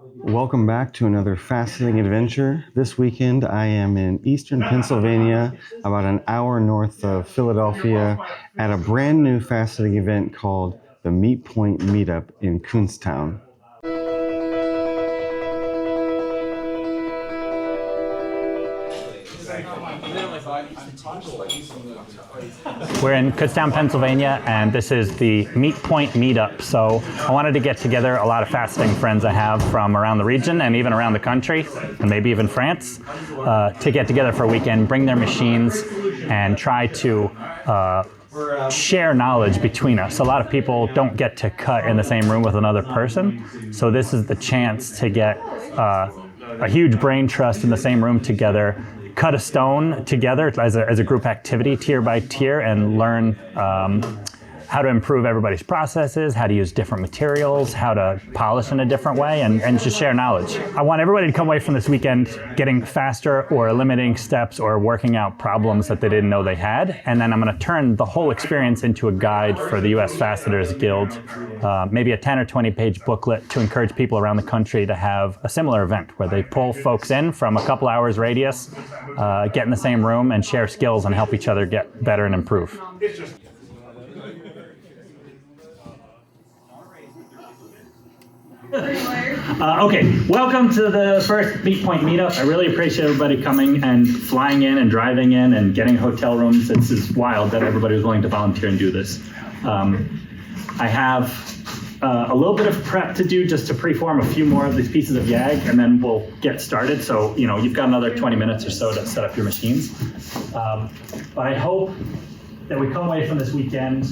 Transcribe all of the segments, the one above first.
Welcome back to another fascinating adventure. This weekend I am in eastern Pennsylvania, about an hour north of Philadelphia, at a brand new fascinating event called the Meetpoint Meetup in Kuhnstown. We're in Kuhnstown, Pennsylvania, and this is the Meetpoint Meetup. So I wanted to get together a lot of faceting friends I have from around the region and even around the country, and maybe even France, to get together for a weekend, bring their machines, and try to share knowledge between us. A lot of people don't get to cut in the same room with another person, so this is the chance to get a huge brain trust in the same room together, cut a stone together as a group activity, tier by tier, and learn how to improve everybody's processes, how to use different materials, how to polish in a different way, and just share knowledge. I want everybody to come away from this weekend getting faster or eliminating steps or working out problems that they didn't know they had. And then I'm going to turn the whole experience into a guide for the US Facetors Guild, maybe a 10 or 20 page booklet to encourage people around the country to have a similar event where they pull folks in from a couple hours radius, get in the same room and share skills and help each other get better and improve. Okay, welcome to the first Meetpoint Meetup. I really appreciate everybody coming and flying in and driving in and getting hotel rooms. It's just wild that everybody was willing to volunteer and do this. I have a little bit of prep to do just to preform a few more of these pieces of YAG, and then we'll get started. So, you've got another 20 minutes or so to set up your machines. But I hope that we come away from this weekend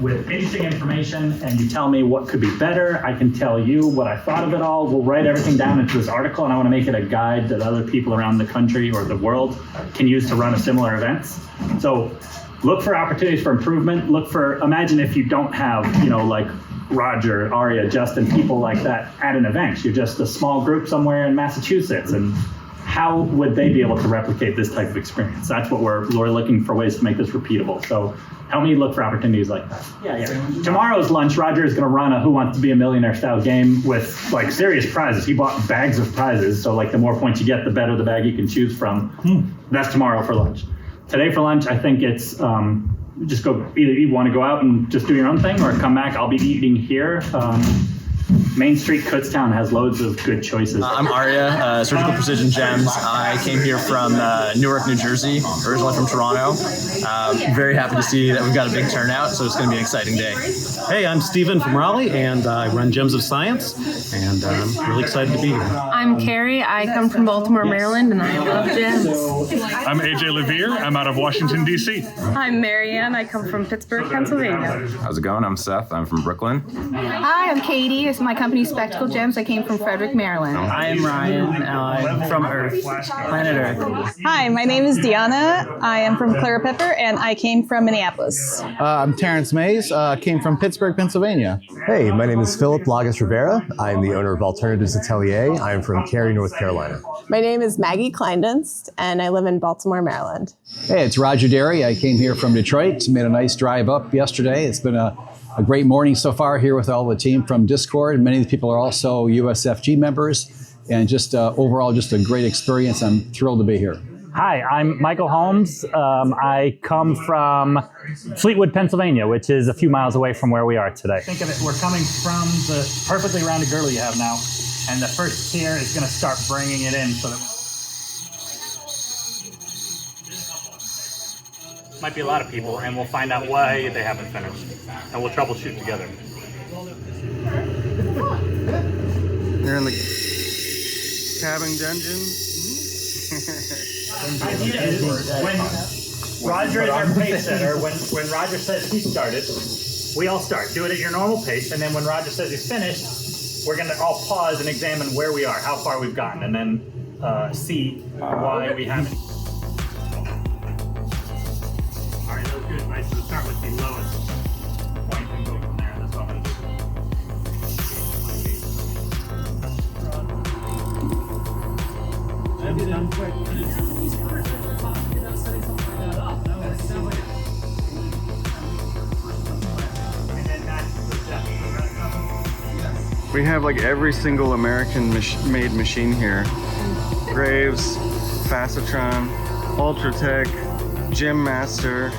with interesting information, and you tell me what could be better. I can tell you what I thought of it all. We'll write everything down into this article, and I want to make it a guide that other people around the country or the world can use to run a similar events. So look for opportunities for improvement. Imagine if you don't have, like Roger, Aria, Justin, people like that at an event. You're just a small group somewhere in Massachusetts, and how would they be able to replicate this type of experience? That's what we're looking for, ways to make this repeatable. So help me look for opportunities like that. Yeah. Tomorrow's lunch, Roger is going to run a Who Wants to Be a Millionaire style game with serious prizes. He bought bags of prizes. So the more points you get, the better the bag you can choose from. That's tomorrow for lunch. Today for lunch, I think it's just go, either you want to go out and just do your own thing or come back. I'll be eating here. Main Street, Kutztown has loads of good choices. I'm Arya, Surgical Precision Gems. I came here from Newark, New Jersey, originally from Toronto. Very happy to see that we've got a big turnout, so it's going to be an exciting day. Hey, I'm Steven from Raleigh, and I run Gems of Science, and I'm really excited to be here. I'm Carrie. I come from Baltimore, Maryland, and I love gems. I'm AJ Levere. I'm out of Washington, D.C. I'm Marianne. I come from Pittsburgh, Pennsylvania. How's it going? I'm Seth. I'm from Brooklyn. Hi, I'm Katie. It's my company Spectacle Gems. I came from Frederick, Maryland. I am Ryan. I'm from Earth, planet Earth. Hi, my name is Deanna. I am from Clear Pepper, and I came from Minneapolis. I'm Terrence Mays. Came from Pittsburgh, Pennsylvania. Hey, my name is Philip Lagas Rivera. I'm the owner of Alternatives Atelier. I'm from Cary, North Carolina. My name is Maggie Kleindunst, and I live in Baltimore, Maryland. Hey, it's Roger Derry. I came here from Detroit. Made a nice drive up yesterday. It's been a great morning so far here with all the team from Discord. Many of the people are also USFG members, and just overall just a great experience. I'm thrilled to be here. Hi, I'm Michael Holmes. I come from Fleetwood, Pennsylvania, which is a few miles away from where we are today. Think of it, we're coming from the perfectly rounded girdle you have now, and the first tier is going to start bringing it in so that might be a lot of people, and we'll find out why they haven't finished, and we'll troubleshoot together. You're in the cabin dungeon. When Roger is our pace setter, when Roger says he started, we all start. Do it at your normal pace, and then when Roger says he's finished, we're going to all pause and examine where we are, how far we've gotten, and then see why we haven't. All right, that was good. Right, so start with the lowest point and go from there. That's what I'm going to do. That'll be done quick. We have like every single American made machine here. Graves, Facetron, Ultratech, Gym Master,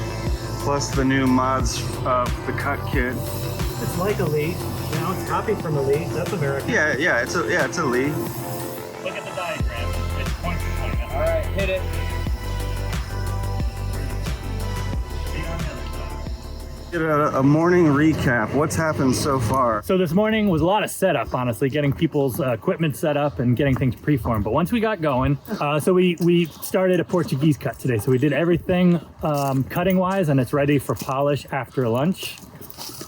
plus the new mods of the cut kit. It's like Elite. You know, it's copied from Elite. That's American. Yeah, it's Elite. Look at the diagram. It's point to point. All right, hit it. Get a morning recap. What's happened so far? So this morning was a lot of setup, honestly, getting people's equipment set up and getting things preformed. But once we got going, so we started a Portuguese cut today. So we did everything cutting wise, and it's ready for polish after lunch.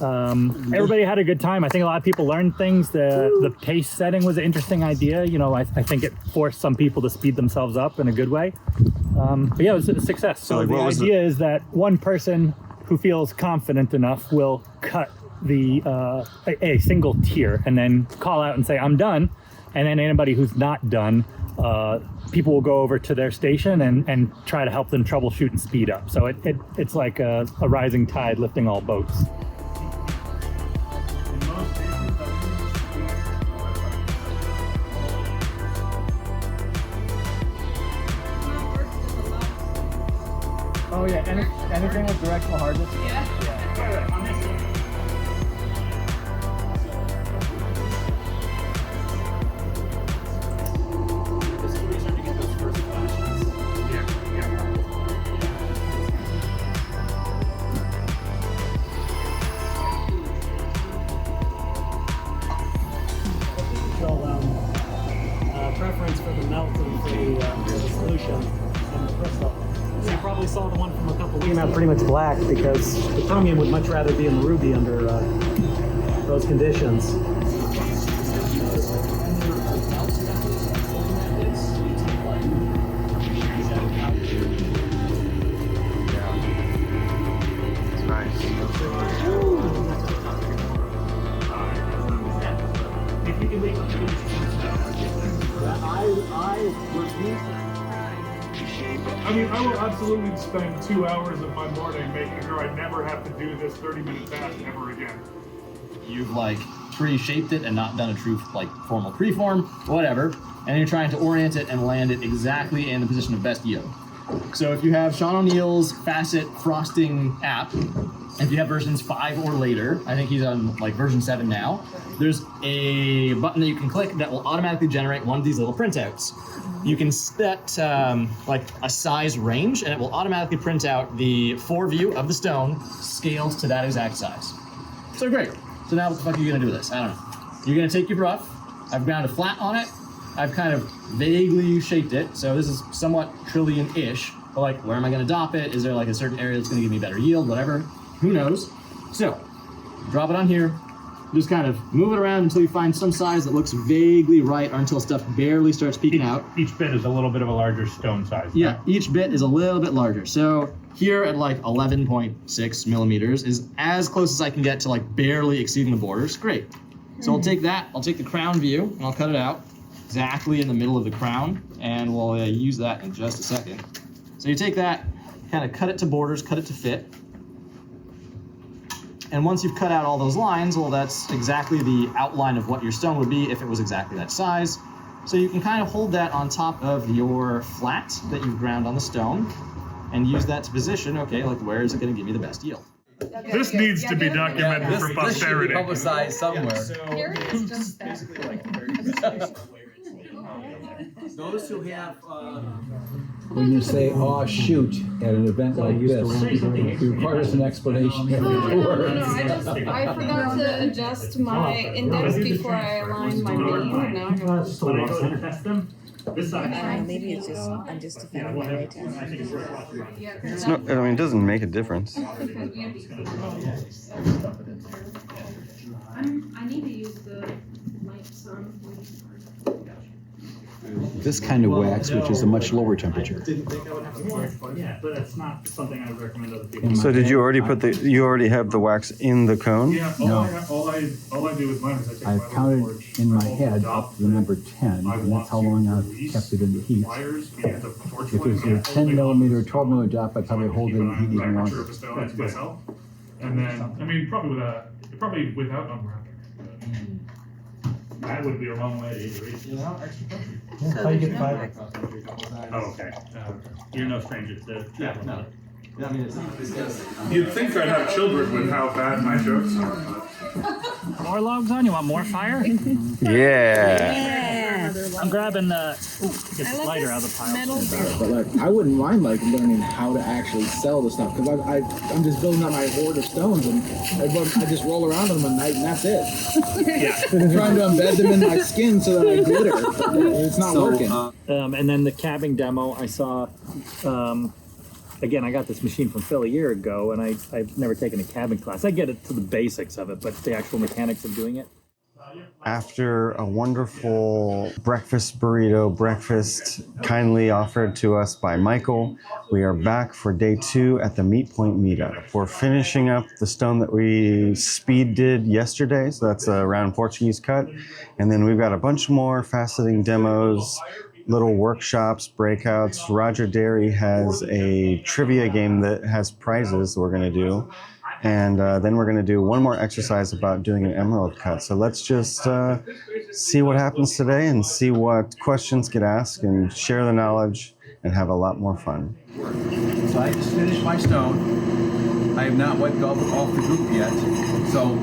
Everybody had a good time. I think a lot of people learned things. The pace setting was an interesting idea. You know, I think it forced some people to speed themselves up in a good way. But yeah, it was a success. So the idea is that one person who feels confident enough will cut the a single tier and then call out and say, I'm done. And then anybody who's not done, people will go over to their station and try to help them troubleshoot and speed up. So it's like a rising tide lifting all boats. Oh yeah, anything with directional hardness? Yeah. On this one. Preference for the melt and for the solution and the crystal. So you probably saw the one from a couple weeks ago. Came out pretty much black because the chromium would much rather be in the ruby under those conditions. I mean, I will absolutely spend 2 hours of my morning making sure I never have to do this 30-minute task ever again. You've like pre-shaped it and not done a true like formal preform, whatever, and you're trying to orient it and land it exactly in the position of best yield. So if you have Sean O'Neill's facet frosting app, if you have versions 5 or later, I think he's on like version 7 now, there's a button that you can click that will automatically generate one of these little printouts. You can set like a size range and it will automatically print out the foreview of the stone scaled to that exact size. So great. So now what the fuck are you gonna do with this? I don't know. You're gonna take your rough. I've ground a flat on it. I've kind of vaguely shaped it. So this is somewhat trillion-ish, but like where am I gonna dop it? Is there like a certain area that's gonna give me better yield, whatever? Who knows? So drop it on here. Just kind of move it around until you find some size that looks vaguely right or until stuff barely starts peeking out. Each bit is a little bit of a larger stone size. Yeah, right? Each bit is a little bit larger. So here at like 11.6 millimeters is as close as I can get to like barely exceeding the borders. Great. So I'll take that, I'll take the crown view and I'll cut it out exactly in the middle of the crown and we'll use that in just a second. So you take that, kind of cut it to borders, cut it to fit. And once you've cut out all those lines, well, that's exactly the outline of what your stone would be if it was exactly that size. So you can kind of hold that on top of your flat that you've ground on the stone and use that to position, okay, like where is it going to give me the best yield? This needs to be documented for posterity. This should be publicized somewhere. Here it is, just that. Those who have, when you say, oh, shoot, at an event like this, it requires an explanation. I forgot to adjust my index before I aligned my beam, and now I have to Maybe it's just, I'm just defending my right to. It's not, I mean, it doesn't make a difference. I need to use the light sun. This kind of wax, which is a much lower temperature. Yeah, but that's not something I would recommend other people. So did you already put you already have the wax in the cone? Yeah, all I do with mine is I take I've counted in my head up to the number 10, and that's how long I've kept it in the heat. If it was a 10 millimeter, 12 millimeter drop, I'd probably hold it in the heat even longer. And then, I mean, probably without unwrapping. That would be a long way to eat. How you get 5? Oh, okay. You're no stranger to travel. No. You'd think I'd have children with how bad my jokes are. More logs on? You want more fire? Yeah. I'm grabbing the. Ooh, get the lighter out of the pile. But like, I wouldn't mind like learning how to actually sell the stuff because I'm just building up my hoard of stones and I just roll around them at night and that's it. Yeah. Trying to embed them in my skin so that I glitter. It's not working. And then the cabbing demo, I saw. Again, I got this machine from Phil a year ago, and I've never taken a cabbing class. I get it to the basics of it, but the actual mechanics of doing it. After a wonderful breakfast burrito breakfast kindly offered to us by Michael, we are back for day 2 at the Meetpoint Meetup. We're finishing up the stone that we speed did yesterday, so that's a round Portuguese cut. And then we've got a bunch more faceting demos, little workshops, breakouts. Roger Derry has a trivia game that has prizes we're going to do. And then we're going to do one more exercise about doing an emerald cut. So let's just see what happens today and see what questions get asked and share the knowledge and have a lot more fun. So I just finished my stone. I have not wiped off the group yet. So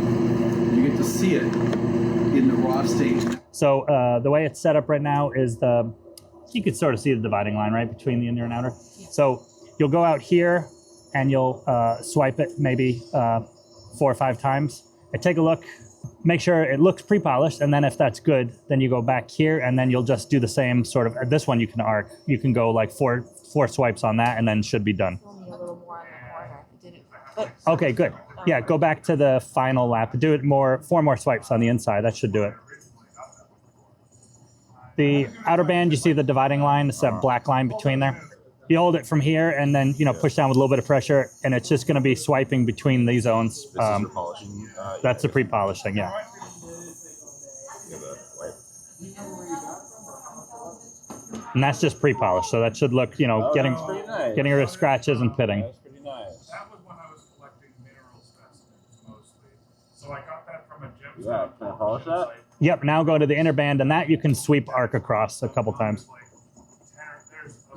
you get to see it in the raw state. So the way it's set up right now is you could sort of see the dividing line, right, between the inner and outer. So you'll go out here and you'll swipe it maybe 4 or 5 times. And take a look, make sure it looks pre-polished, and then if that's good, then you go back here and then you'll just do the same sort of, this one you can arc. You can go like four swipes on that and then should be done. Okay, good. Yeah, go back to the final lap. Do it 4 more swipes on the inside. That should do it. The outer band, you see the dividing line, it's that black line between there. You hold it from here and then, push down with a little bit of pressure and it's just going to be swiping between these zones. This is for polishing. That's the pre-polishing, yeah. And that's just pre-polished, so that should look, getting rid of scratches and pitting. That was when I was collecting mineral specimens mostly. So I got that from a gemstone. Yeah, can I polish that? Yep, now go to the inner band and that you can sweep arc across a couple times.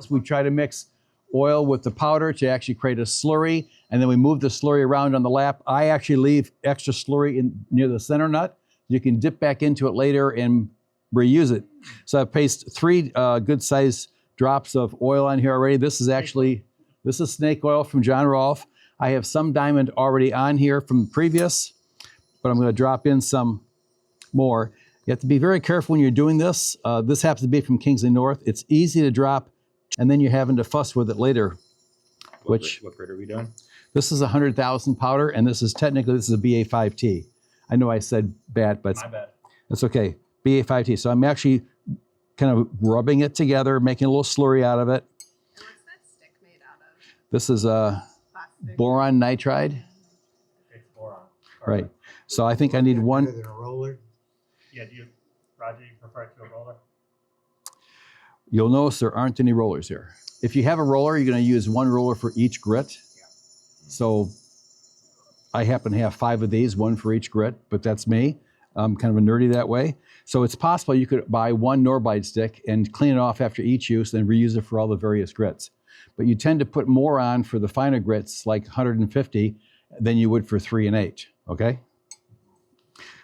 We try to mix oil with the powder to actually create a slurry, and then we move the slurry around on the lap. I actually leave extra slurry near the center nut. You can dip back into it later and reuse it. So I've placed 3 good-sized drops of oil on here already. This is snake oil from John Rolfe. I have some diamond already on here from previous, but I'm going to drop in some more. You have to be very careful when you're doing this. This happens to be from Kingsley North. It's easy to drop, and then you're having to fuss with it later. What grade are we doing? This is 100,000 powder, and this is a BA5T. I know I said bad, but that's okay. BA5T. So I'm actually kind of rubbing it together, making a little slurry out of it. What's that stick made out of? This is boron nitride. It's boron. Right. So I think I need one. Than a roller? Yeah, Roger, you prefer it to a roller? You'll notice there aren't any rollers here. If you have a roller, you're going to use 1 roller for each grit. So I happen to have 5 of these, 1 for each grit, but that's me. I'm kind of a nerdy that way. So it's possible you could buy 1 Norbide stick and clean it off after each use, then reuse it for all the various grits. But you tend to put more on for the finer grits, like 150, than you would for 3 and 8, okay?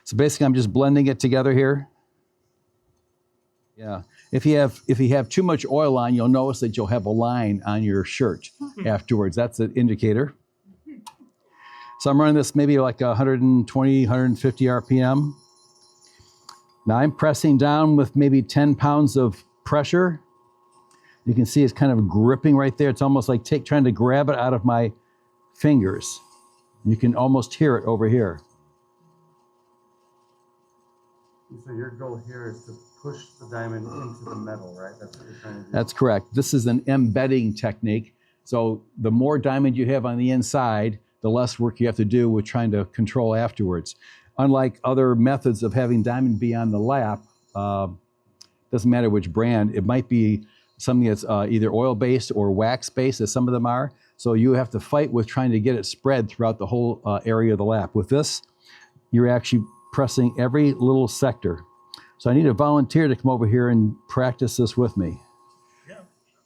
So basically I'm just blending it together here. Yeah. If you have too much oil on, you'll notice that you'll have a line on your shirt afterwards. That's an indicator. So I'm running this maybe like 120, 150 RPM. Now I'm pressing down with maybe 10 pounds of pressure. You can see it's kind of gripping right there. It's almost like trying to grab it out of my fingers. You can almost hear it over here. So your goal here is to push the diamond into the metal, right? That's what you're trying to do. That's correct. This is an embedding technique. So the more diamond you have on the inside, the less work you have to do with trying to control afterwards. Unlike other methods of having diamond be on the lap, doesn't matter which brand, it might be something that's either oil-based or wax-based, as some of them are. So you have to fight with trying to get it spread throughout the whole area of the lap. With this, you're actually pressing every little sector. So I need a volunteer to come over here and practice this with me.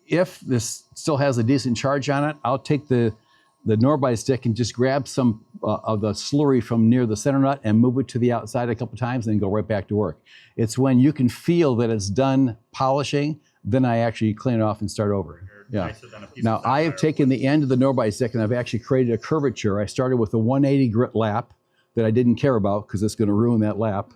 If this still has a decent charge on it, I'll take the Norby stick and just grab some of the slurry from near the center nut and move it to the outside a couple times and then go right back to work. It's when you can feel that it's done polishing, then I actually clean it off and start over. Yeah. Now I have taken the end of the Norby stick and I've actually created a curvature. I started with a 180 grit lap that I didn't care about because it's going to ruin that lap.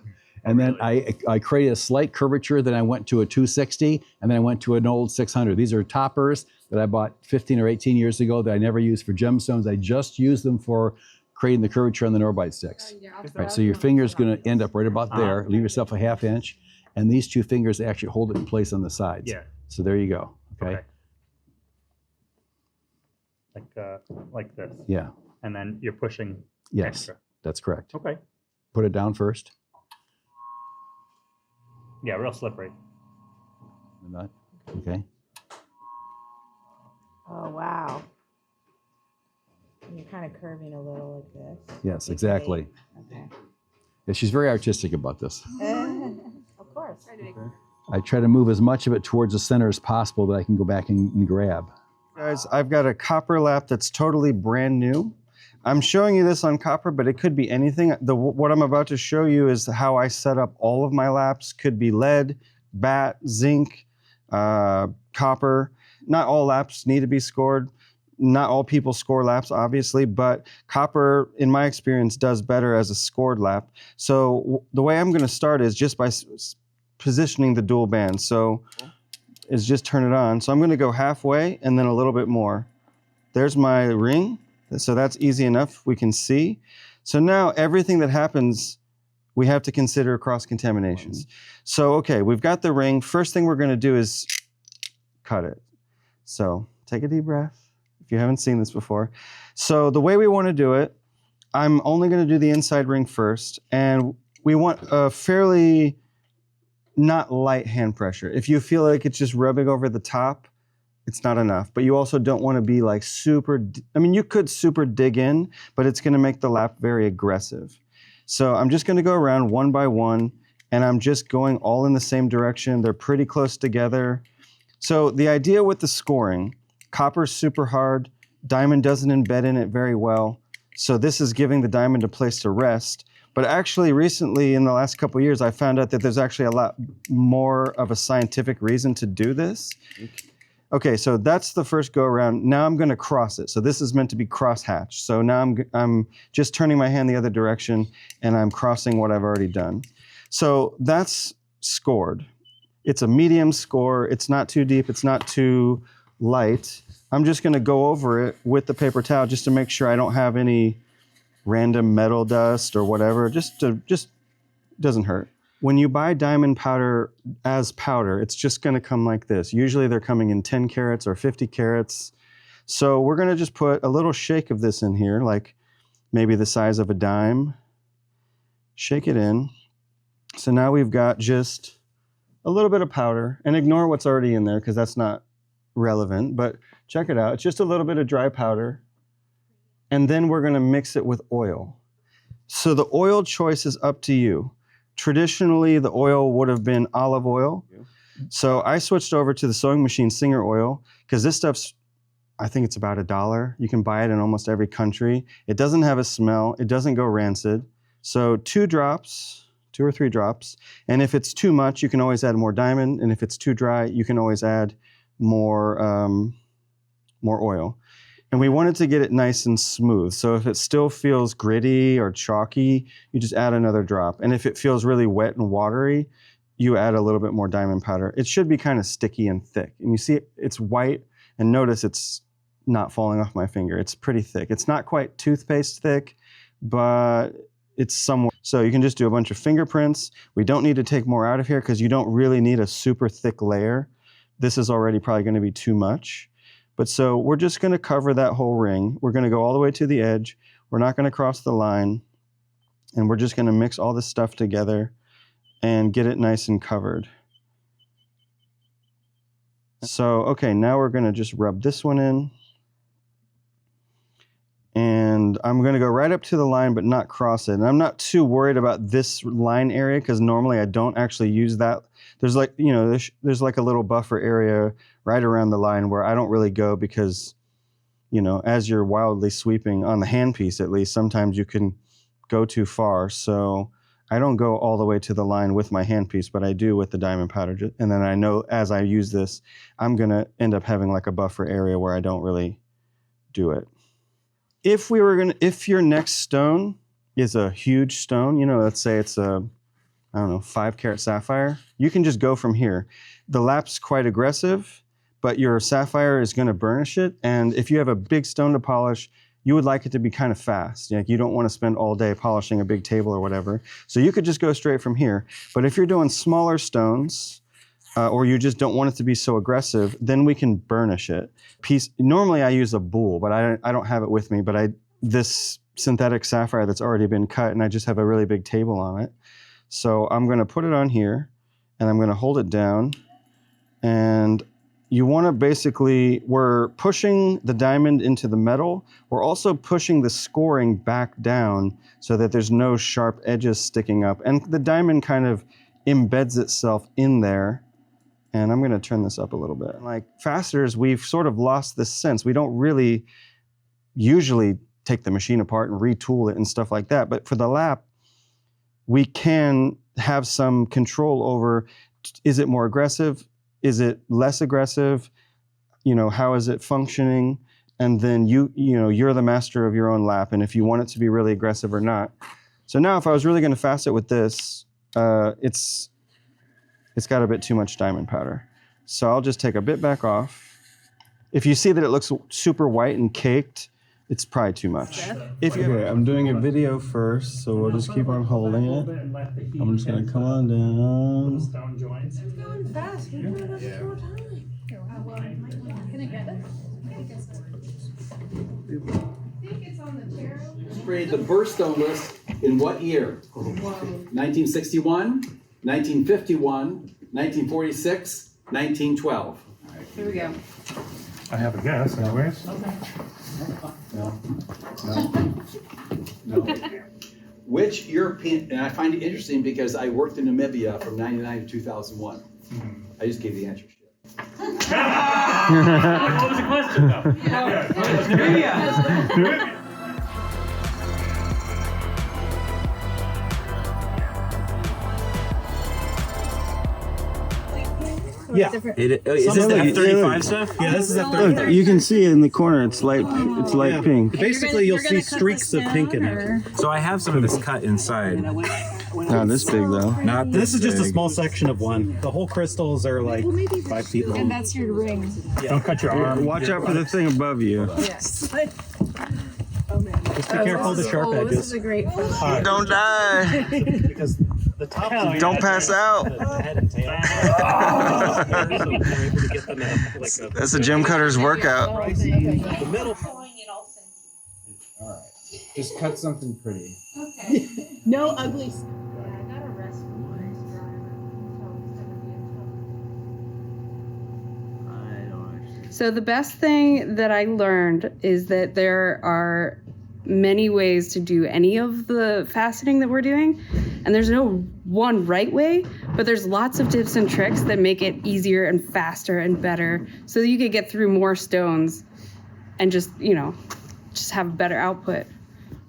And then I created a slight curvature, then I went to a 260, and then I went to an old 600. These are toppers that I bought 15 or 18 years ago that I never used for gemstones. I just used them for creating the curvature on the Norby sticks. All right, so your finger's going to end up right about there. Leave yourself a ½ inch, and these two fingers actually hold it in place on the sides. Yeah. So there you go, okay? Like this. Yeah. And then you're pushing Yes, extra. that's correct. Okay. Put it down first. Yeah, real slippery. The nut, okay? Oh, wow. You're kind of curving a little like this. Yes, exactly. Okay. Yeah, she's very artistic about this. Of course. I try to move as much of it towards the center as possible that I can go back and grab. Guys, I've got a copper lap that's totally brand new. I'm showing you this on copper, but it could be anything. What I'm about to show you is how I set up all of my laps. Could be lead, bat, zinc, copper. Not all laps need to be scored. Not all people score laps, obviously, but copper, in my experience, does better as a scored lap. So the way I'm going to start is just by positioning the dual band. So is just turn it on. So I'm going to go halfway and then a little bit more. There's my ring. So that's easy enough. We can see. So now everything that happens, we have to consider cross-contamination. So, okay, we've got the ring. First thing we're going to do is cut it. So take a deep breath if you haven't seen this before. So the way we want to do it, I'm only going to do the inside ring first. And we want a fairly not light hand pressure. If you feel like it's just rubbing over the top, it's not enough. But you also don't want to be like super, I mean, you could super dig in, but it's going to make the lap very aggressive. So I'm just going to go around one by one, and I'm just going all in the same direction. They're pretty close together. So the idea with the scoring, copper's super hard, diamond doesn't embed in it very well. So this is giving the diamond a place to rest. But actually recently, in the last couple of years, I found out that there's actually a lot more of a scientific reason to do this. Okay, so that's the first go around. Now I'm going to cross it. So this is meant to be cross-hatch. So now I'm just turning my hand the other direction, and I'm crossing what I've already done. So that's scored. It's a medium score. It's not too deep. It's not too light. I'm just going to go over it with the paper towel just to make sure I don't have any random metal dust or whatever. Just doesn't hurt. When you buy diamond powder as powder, it's just going to come like this. Usually they're coming in 10 carats or 50 carats. So we're going to just put a little shake of this in here, like maybe the size of a dime. Shake it in. So now we've got just a little bit of powder, and ignore what's already in there because that's not relevant, but check it out. It's just a little bit of dry powder, and then we're going to mix it with oil. So the oil choice is up to you. Traditionally, the oil would have been olive oil. So I switched over to the sewing machine Singer oil because this stuff's, I think it's about $1. You can buy it in almost every country. It doesn't have a smell. It doesn't go rancid. So 2 drops, 2 or 3 drops. And if it's too much, you can always add more diamond. And if it's too dry, you can always add more oil. And we wanted to get it nice and smooth. So if it still feels gritty or chalky, you just add another drop. And if it feels really wet and watery, you add a little bit more diamond powder. It should be kind of sticky and thick. And you see it's white, and notice it's not falling off my finger. It's pretty thick. It's not quite toothpaste thick, but it's somewhat. So you can just do a bunch of fingerprints. We don't need to take more out of here because you don't really need a super thick layer. This is already probably going to be too much. But so we're just going to cover that whole ring. We're going to go all the way to the edge. We're not going to cross the line. And we're just going to mix all this stuff together and get it nice and covered. So, okay, now we're going to just rub this one in. And I'm going to go right up to the line, but not cross it. And I'm not too worried about this line area because normally I don't actually use that. There's like, you know, there's like a little buffer area right around the line where I don't really go because, you know, as you're wildly sweeping on the handpiece, at least, sometimes you can go too far. So I don't go all the way to the line with my handpiece, but I do with the diamond powder. And then I know as I use this, I'm going to end up having like a buffer area where I don't really do it. If your next stone is a huge stone, you know, let's say it's a, I don't know, 5-carat sapphire, you can just go from here. The lap's quite aggressive, but your sapphire is going to burnish it. And if you have a big stone to polish, you would like it to be kind of fast. Like you don't want to spend all day polishing a big table or whatever. So you could just go straight from here. But if you're doing smaller stones, or you just don't want it to be so aggressive, then we can burnish it. Normally I use a boule, but I don't have it with me, but this synthetic sapphire that's already been cut, and I just have a really big table on it. So I'm gonna put it on here, and I'm gonna hold it down, and you wanna basically, we're pushing the diamond into the metal, we're also pushing the scoring back down so that there's no sharp edges sticking up, and the diamond kind of embeds itself in there. And I'm gonna turn this up a little bit. Like fasteners, we've sort of lost this sense. We don't really usually take the machine apart and retool it and stuff like that. But for the lap, we can have some control over, is it more aggressive? Is it less aggressive? You know, how is it functioning? And then you're the master of your own lap, and if you want it to be really aggressive or not. So now if I was really gonna fast it with this, it's got a bit too much diamond powder. So I'll just take a bit back off. If you see that it looks super white and caked, it's probably too much. Okay, I'm doing a video first, so we'll just keep on holding it. I'm just gonna come on down. It's going fast. We don't have more time. Can I get it? I think it's on the chair. Sprayed the birthstone list in what year? 1961, 1951, 1946, 1912. Here we go. I have a guess, anyways. No. Which European, and I find it interesting because I worked in Namibia from 99 to 2001. I just gave the answer. What was the question though? Yeah. Yeah. Is this the F-35 stuff? Yeah, this is F-35. Look, you can see in the corner, it's light pink. Basically, you'll see streaks of pink in it. So I have some of this cut inside. Not this big though. Not This is just a small section of one. The whole crystals are like 5 feet long. And that's your ring. Don't cut your arm. Watch out for the thing above you. Yes. Just be careful of the sharp edges. This is a great photo. Don't die. Because the top Don't pass out. the head and tail. So we're able to get them in a, That's a gem cutter's workout. the middle. All right. Just cut something pretty. Okay. No ugly stuff. I got a rest for my So the best thing that I learned is that there are many ways to do any of the faceting that we're doing, and there's no one right way, but there's lots of tips and tricks that make it easier and faster and better so that you could get through more stones and just have better output.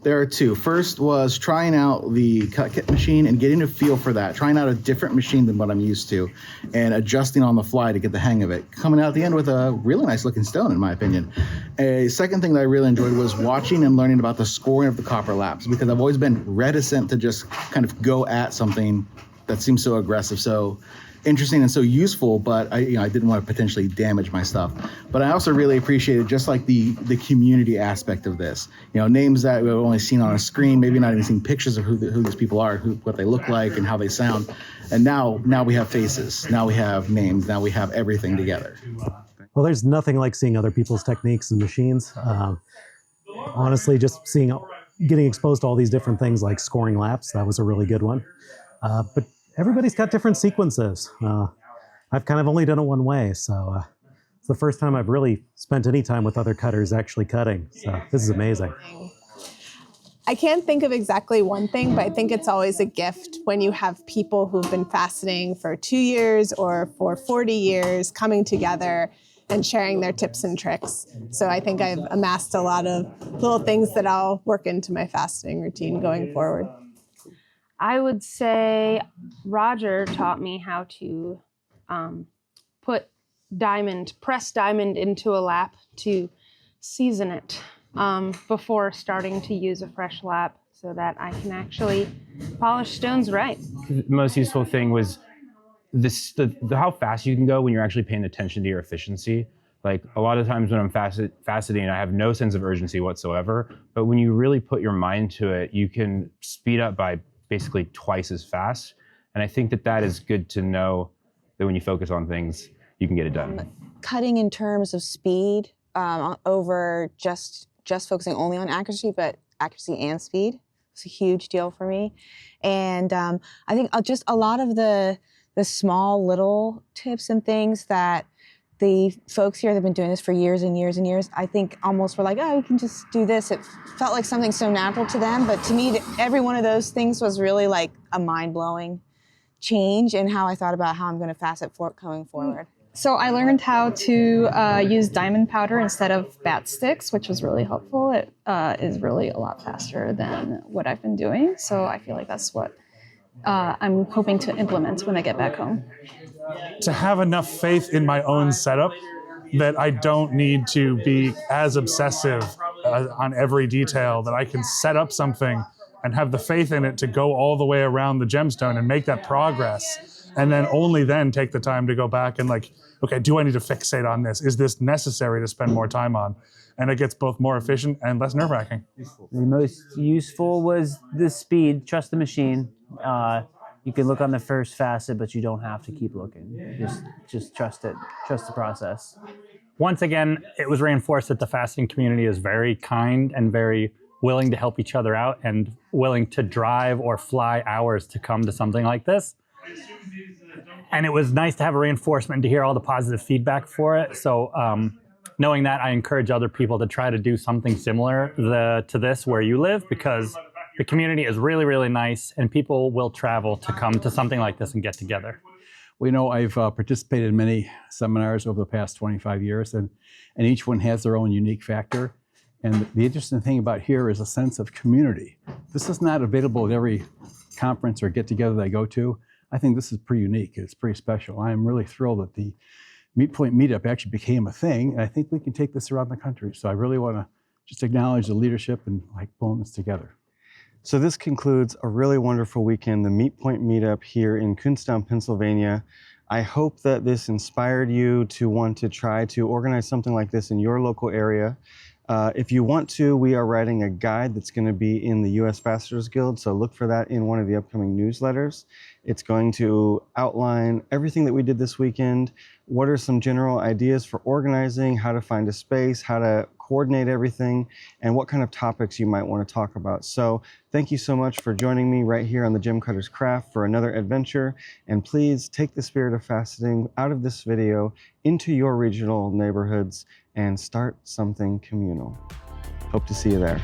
There are two. First was trying out the cut kit machine and getting a feel for that, trying out a different machine than what I'm used to, and adjusting on the fly to get the hang of it. Coming out at the end with a really nice looking stone, in my opinion. A second thing that I really enjoyed was watching and learning about the scoring of the copper laps, because I've always been reticent to just kind of go at something that seems so aggressive. So interesting and so useful, but I didn't want to potentially damage my stuff. But I also really appreciated just like the community aspect of this. Names that we've only seen on a screen, maybe not even seen pictures of who these people are, what they look like and how they sound. And now we have faces, now we have names, now we have everything together. Well, there's nothing like seeing other people's techniques and machines. Honestly, just getting exposed to all these different things like scoring laps, that was a really good one. But everybody's got different sequences. I've kind of only done it one way, so It's the first time I've really spent any time with other cutters actually cutting. So this is amazing. I can't think of exactly one thing, but I think it's always a gift when you have people who've been faceting for 2 years or for 40 years coming together and sharing their tips and tricks. So I think I've amassed a lot of little things that I'll work into my faceting routine going forward. I would say Roger taught me how to press diamond into a lap to season it before starting to use a fresh lap so that I can actually polish stones right. The most useful thing was how fast you can go when you're actually paying attention to your efficiency. Like a lot of times when I'm faceting, I have no sense of urgency whatsoever. But when you really put your mind to it, you can speed up by basically twice as fast. And I think that is good to know that when you focus on things, you can get it done. Cutting in terms of speed over just focusing only on accuracy, but accuracy and speed was a huge deal for me. And I think just a lot of the small little tips and things that the folks here that have been doing this for years and years and years, I think almost were like, oh, we can just do this. It felt like something so natural to them. But to me, every one of those things was really like a mind-blowing change in how I thought about how I'm going to facet going forward. So I learned how to use diamond powder instead of bat sticks, which was really helpful. It is really a lot faster than what I've been doing. So I feel like that's what I'm hoping to implement when I get back home. To have enough faith in my own setup that I don't need to be as obsessive on every detail, that I can set up something and have the faith in it to go all the way around the gemstone and make that progress. And then only then take the time to go back and like, okay, do I need to fixate on this? Is this necessary to spend more time on? And it gets both more efficient and less nerve-wracking. The most useful was the speed. Trust the machine. You can look on the first facet, but you don't have to keep looking. Just trust it. Trust the process. Once again, it was reinforced that the faceting community is very kind and very willing to help each other out and willing to drive or fly hours to come to something like this. And it was nice to have a reinforcement to hear all the positive feedback for it. So knowing that, I encourage other people to try to do something similar to this where you live, because the community is really, really nice and people will travel to come to something like this and get together. We know I've participated in many seminars over the past 25 years, and each one has their own unique factor. And the interesting thing about here is a sense of community. This is not available at every conference or get-together that I go to. I think this is pretty unique. It's pretty special. I am really thrilled that the Meetpoint Meetup actually became a thing, and I think we can take this around the country. So I really want to just acknowledge the leadership and like pulling this together. So this concludes a really wonderful weekend, the Meetpoint Meetup here in Kuhnstown, Pennsylvania. I hope that this inspired you to want to try to organize something like this in your local area. If you want to, we are writing a guide that's going to be in the U.S. Facetors Guild, so look for that in one of the upcoming newsletters. It's going to outline everything that we did this weekend, what are some general ideas for organizing, how to find a space, how to coordinate everything, and what kind of topics you might want to talk about. So thank you so much for joining me right here on the Gem Cutter's Craft for another adventure, and please take the spirit of faceting out of this video into your regional neighborhoods and start something communal. Hope to see you there.